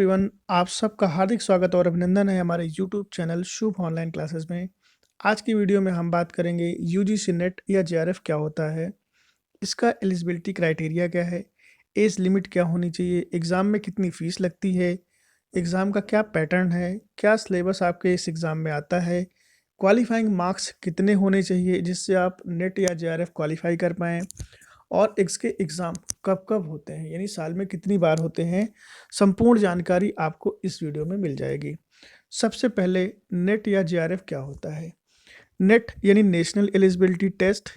Everyone, आप सबका हार्दिक स्वागत और अभिनंदन है हमारे यूट्यूब चैनल शुभ ऑनलाइन क्लासेस में। आज की वीडियो में हम बात करेंगे यूजीसी नेट या जेआरएफ क्या होता है, इसका एलिजिबिलिटी क्राइटेरिया क्या है, एज लिमिट क्या होनी चाहिए, एग्ज़ाम में कितनी फ़ीस लगती है, एग्ज़ाम का क्या पैटर्न है, क्या सिलेबस आपके इस एग्ज़ाम में आता है, क्वालिफाइंग मार्क्स कितने होने चाहिए जिससे आप नेट या जेआरएफ क्वालिफाई कर पाएँ और इसके एग्ज़ाम कब-कब होते हैं, यानी साल में कितनी बार होते हैं, संपूर्ण जानकारी आपको इस वीडियो में मिल जाएगी। सबसे पहले नेट या जेआरएफ क्या होता है? नेट यानी नेशनल एलिजिबिलिटी टेस्ट,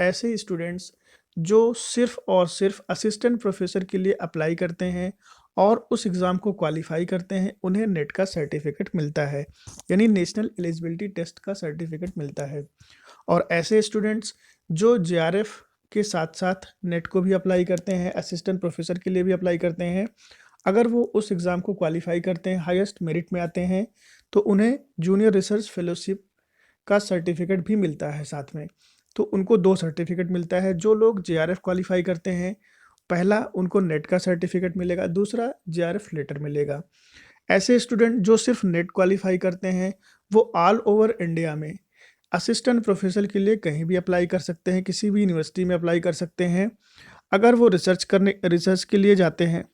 ऐसे स्टूडेंट्स जो सिर्फ़ और सिर्फ़ असिस्टेंट प्रोफ़ेसर के लिए अप्लाई करते हैं और उस एग्ज़ाम को क्वालिफ़ाई करते हैं, उन्हें नेट का सर्टिफ़िकेट मिलता है, यानी नेशनल एलिजिबिलिटी टेस्ट का सर्टिफ़िकेट मिलता है। और ऐसे स्टूडेंट्स जो जेआरएफ के साथ-साथ नेट को भी अप्लाई करते हैं, असिस्टेंट प्रोफ़ेसर के लिए भी अप्लाई करते हैं। अगर वो उस एग्ज़ाम को क्वालिफ़ाई करते हैं, हाईएस्ट मेरिट में आते हैं, तो उन्हें जूनियर रिसर्च फेलोशिप का सर्टिफ़िकेट भी मिलता है साथ में। तो उनको 2 सर्टिफ़िकेट मिलता है। जो लोग जेआरएफ क्वालिफ़ाई करते हैं, पहला उनको नेट का सर्टिफ़िकेट मिलेगा, दूसरा जेआरएफ लेटर मिलेगा। ऐसे स्टूडेंट जो सिर्फ़ नेट क्वालिफ़ाई करते हैं, वो ऑल ओवर इंडिया में असिस्टेंट प्रोफ़ेसर के लिए कहीं भी अप्लाई कर सकते हैं, किसी भी यूनिवर्सिटी में अप्लाई कर सकते हैं। अगर वो रिसर्च के लिए जाते हैं,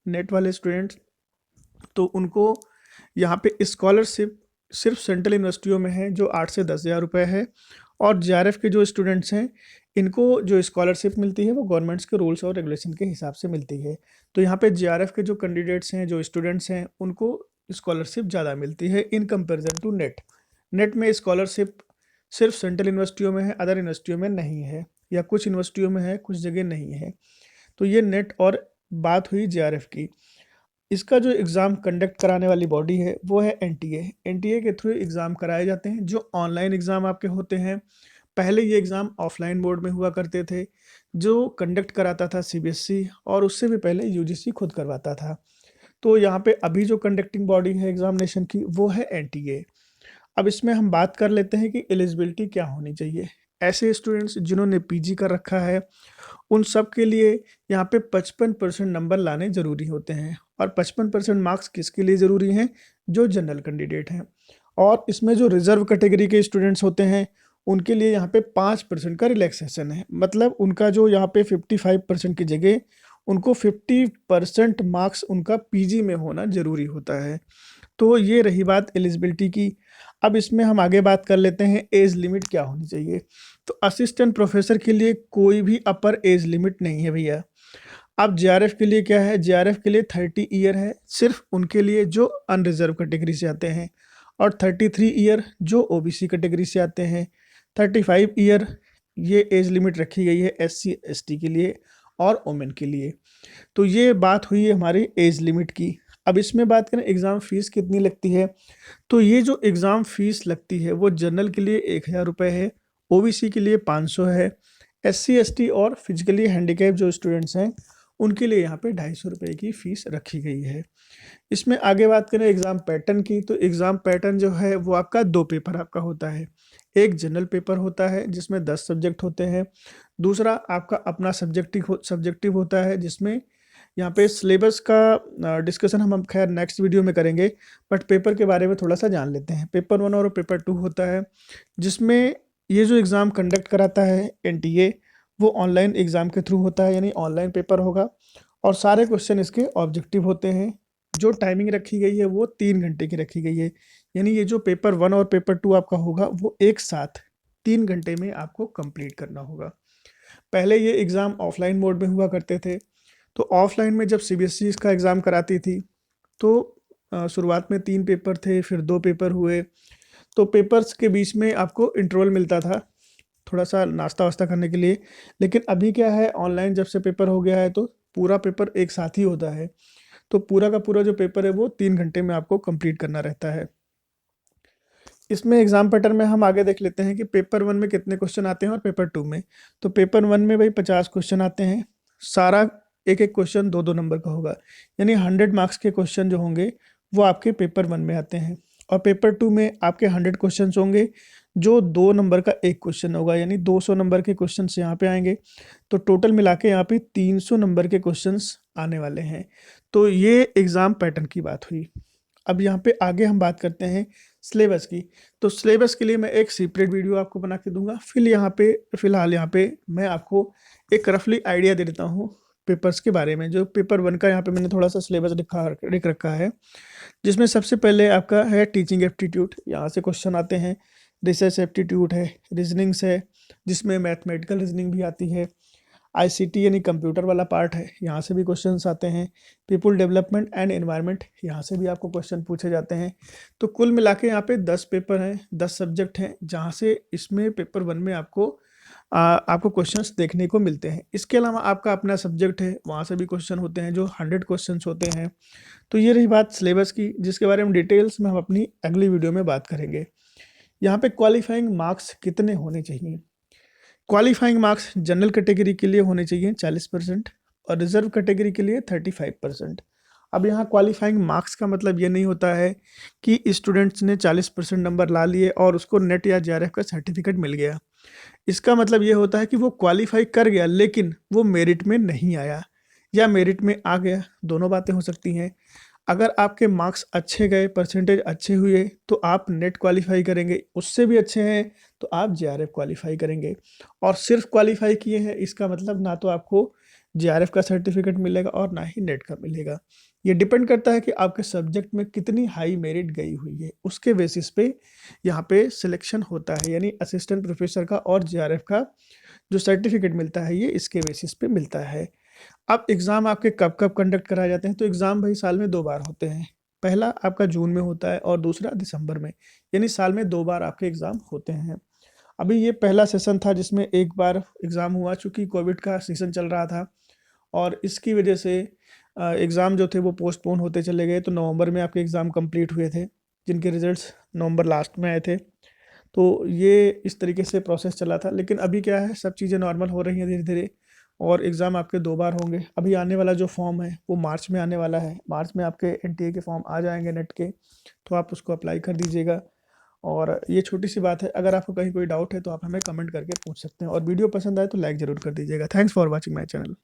नेट वाले स्टूडेंट्स, तो उनको यहाँ पे स्कॉलरशिप सिर्फ सेंट्रल यूनिवर्सिटियों में है जो 8 से 10,000 रुपये है। और जेआरएफ के जो स्टूडेंट्स हैं, इनको जो स्कॉलरशिप मिलती है वो गवर्नमेंट्स के रूल्स और रेगुलेशन के हिसाब से मिलती है। तो यहाँ पे जेआरएफ के जो कैंडिडेट्स हैं, जो स्टूडेंट्स हैं, उनको स्कॉलरशिप ज़्यादा मिलती है in comparison to NET. NET में स्कॉलरशिप सिर्फ सेंट्रल यूनिवर्सिटियों में है, अदर यूनिवर्सिटियों में नहीं है, या कुछ यूनिवर्सिटियों में है, कुछ जगह नहीं है। तो ये नेट और बात हुई जेआरएफ की। इसका जो एग्ज़ाम कंडक्ट कराने वाली बॉडी है वो है एनटीए। एनटीए के थ्रू एग्ज़ाम कराए जाते हैं जो ऑनलाइन एग्ज़ाम आपके होते हैं। पहले ये एग्ज़ाम ऑफलाइन मोड में हुआ करते थे, जो कंडक्ट कराता था सीबीएसई, और उससे भी पहले यूजीसी खुद करवाता था। तो यहाँ पे अभी जो कंडक्टिंग बॉडी है एग्ज़ामिनेशन की वो है एनटीए। अब इसमें हम बात कर लेते हैं कि एलिजिबिलिटी क्या होनी चाहिए। ऐसे स्टूडेंट्स जिन्होंने पीजी कर रखा है, उन सब के लिए यहाँ पे 55% नंबर लाने ज़रूरी होते हैं। और 55% मार्क्स किसके लिए ज़रूरी हैं? जो जनरल कैंडिडेट हैं। और इसमें जो रिज़र्व कैटेगरी के स्टूडेंट्स होते हैं, उनके लिए यहाँ पे 5% का रिलैक्सेशन है। मतलब उनका जो यहाँ पे 55% की जगह उनको 50% मार्क्स उनका पीजी में होना ज़रूरी होता है। तो ये रही बात एलिजिबिलिटी की। अब इसमें हम आगे बात कर लेते हैं एज लिमिट क्या होनी चाहिए। तो असिस्टेंट प्रोफेसर के लिए कोई भी अपर एज लिमिट नहीं है भैया। अब जेआरएफ के लिए क्या है? जेआरएफ के लिए 30 ईयर है, सिर्फ उनके लिए जो अनरिजर्व कैटेगरी से आते हैं। और 33 ईयर जो ओबीसी कैटेगरी से आते हैं। 35 ईयर ये एज लिमिट रखी गई है एससी एसटी के लिए और वोमेन के लिए। तो ये बात हुई है हमारी एज लिमिट की। अब इसमें बात करें एग्ज़ाम फ़ीस कितनी लगती है, तो ये जो एग्ज़ाम फ़ीस लगती है वो जनरल के लिए 1000 रुपये है, ओबीसी के लिए 500 है, एससी एसटी और फिजिकली हैंडीकैप जो स्टूडेंट्स हैं उनके लिए यहाँ पे 250 रुपये की फ़ीस रखी गई है। इसमें आगे बात करें एग्ज़ाम पैटर्न की, तो एग्ज़ाम पैटर्न जो है वो आपका 2 पेपर आपका होता है। एक जनरल पेपर होता है जिसमें 10 सब्जेक्ट होते हैं, दूसरा आपका अपना सब्जेक्टिव होता है जिसमें यहाँ पे सिलेबस का डिस्कशन हम खैर नेक्स्ट वीडियो में करेंगे, बट पेपर के बारे में थोड़ा-सा जान लेते हैं। पेपर 1 और पेपर 2 होता है, जिसमें ये जो एग्ज़ाम कंडक्ट कराता है एनटीए, वो ऑनलाइन एग्ज़ाम के थ्रू होता है, यानी ऑनलाइन पेपर होगा और सारे क्वेश्चन इसके ऑब्जेक्टिव होते हैं। जो टाइमिंग रखी गई है वो 3 घंटे की रखी गई है, यानी ये जो पेपर 1 और पेपर 2 आपका होगा वो एक साथ 3 घंटे में आपको कंप्लीट करना होगा। पहले ये एग्ज़ाम ऑफलाइन मोड में हुआ करते थे। तो ऑफलाइन में जब सीबीएसई इसका एग्ज़ाम कराती थी, तो शुरुआत में 3 पेपर थे, फिर 2 पेपर हुए। तो पेपर्स के बीच में आपको इंटरवल मिलता था, थोड़ा-सा नाश्ता-वाश्ता करने के लिए। लेकिन अभी क्या है, ऑनलाइन जब से पेपर हो गया है तो पूरा पेपर एक साथ ही होता है। तो पूरा का पूरा जो पेपर है वो 3 घंटे में आपको कंप्लीट करना रहता है। इसमें एग्ज़ाम पैटर्न में हम आगे देख लेते हैं कि पेपर 1 में कितने क्वेश्चन आते हैं और पेपर 2 में। तो पेपर 1 में भाई 50 क्वेश्चन आते हैं। सारा एक-एक क्वेश्चन 2-2 नंबर का होगा। यानी 100 मार्क्स के क्वेश्चन जो होंगे वो आपके पेपर 1 में आते हैं। और पेपर 2 में आपके 100 क्वेश्चंस होंगे, जो 2 नंबर का 1 क्वेश्चन होगा, यानी 200 नंबर के क्वेश्चंस यहाँ पे आएँगे। तो टोटल मिला के यहाँ पे 300 नंबर के क्वेश्चंस आने वाले हैं। तो ये एग्ज़ाम पैटर्न की बात हुई। अब यहाँ पे आगे हम बात करते हैं सिलेबस की। तो सिलेबस के लिए मैं एक सेपरेट वीडियो आपको बना के दूँगा। फ़िलहाल यहाँ पे मैं आपको एक रफ़ली आइडिया दे देता हूँ पेपर्स के बारे में। जो पेपर 1 का यहाँ पे मैंने थोड़ा-सा सिलेबस लिख रखा है, जिसमें सबसे पहले आपका है टीचिंग एप्टीट्यूड। यहाँ से क्वेश्चन आते हैं। रिसर्च एप्टीट्यूड है, रीज़निंग्स है, जिसमें मैथमेटिकल रीज़निंग भी आती है। आईसीटी यानी कंप्यूटर वाला पार्ट है, यहाँ से भी क्वेश्चंस आते हैं। पीपल डेवलपमेंट एंड एनवायरनमेंट, यहाँ से भी आपको क्वेश्चन पूछे जाते हैं। तो कुल मिला के यहाँ पे 10 पेपर हैं, 10 सब्जेक्ट हैं, जहाँ से इसमें पेपर 1 में आपको क्वेश्चंस देखने को मिलते हैं। इसके अलावा आपका अपना सब्जेक्ट है, वहाँ से भी क्वेश्चन होते हैं जो 100 क्वेश्चंस होते हैं। तो ये रही बात सिलेबस की, जिसके बारे में डिटेल्स में हम अपनी अगली वीडियो में बात करेंगे। यहाँ पे क्वालिफाइंग मार्क्स कितने होने चाहिए? क्वालिफाइंग मार्क्स जनरल कैटेगरी के लिए होने चाहिए 40% और रिजर्व कैटेगरी के लिए 35%। अब यहाँ क्वालिफाइंग मार्क्स का मतलब ये नहीं होता है कि स्टूडेंट्स ने 40% नंबर ला लिए और उसको नेट या जेआरएफ का सर्टिफिकेट मिल गया। इसका मतलब ये होता है कि वो क्वालिफाई कर गया लेकिन वो मेरिट में नहीं आया या मेरिट में आ गया, दोनों बातें हो सकती हैं। अगर आपके मार्क्स अच्छे गए, परसेंटेज अच्छे हुए, तो आप नेट क्वालिफ़ाई करेंगे, उससे भी अच्छे हैं तो आप जेआरएफ क्वालिफ़ाई करेंगे। और सिर्फ क्वालिफ़ाई किए हैं इसका मतलब ना तो आपको जेआरएफ का सर्टिफिकेट मिलेगा और ना ही नेट का मिलेगा। ये डिपेंड करता है कि आपके सब्जेक्ट में कितनी हाई मेरिट गई हुई है, उसके बेसिस पे यहाँ पे सिलेक्शन होता है, यानी असिस्टेंट प्रोफेसर का और जेआरएफ का जो सर्टिफिकेट मिलता है ये इसके बेसिस पे मिलता है। अब एग्ज़ाम आपके कब-कब कंडक्ट कराए जाते हैं? तो एग्ज़ाम भाई साल में 2 बार होते हैं। पहला आपका जून में होता है और दूसरा दिसंबर में, यानी साल में 2 बार आपके एग्ज़ाम होते हैं। अभी ये पहला सेशन था जिसमें एक बार एग्ज़ाम हुआ, चूँकि कोविड का सीज़न चल रहा था और इसकी वजह से एग्ज़ाम जो थे वो पोस्टपोन होते चले गए। तो नवंबर में आपके एग्ज़ाम कंप्लीट हुए थे, जिनके रिज़ल्ट्स नवंबर लास्ट में आए थे। तो ये इस तरीके से प्रोसेस चला था, लेकिन अभी क्या है, सब चीज़ें नॉर्मल हो रही हैं धीरे-धीरे और एग्ज़ाम आपके 2 बार होंगे। अभी आने वाला जो फॉर्म है वो मार्च में आने वाला है। मार्च में आपके एनटीए के फॉर्म आ जाएँगे नेट के, तो आप उसको अप्लाई कर दीजिएगा। और ये छोटी-सी बात है, अगर आपको कहीं कोई डाउट है तो आप हमें कमेंट करके पूछ सकते हैं और वीडियो पसंद आए तो लाइक ज़रूर कर दीजिएगा। Thanks for watching my channel.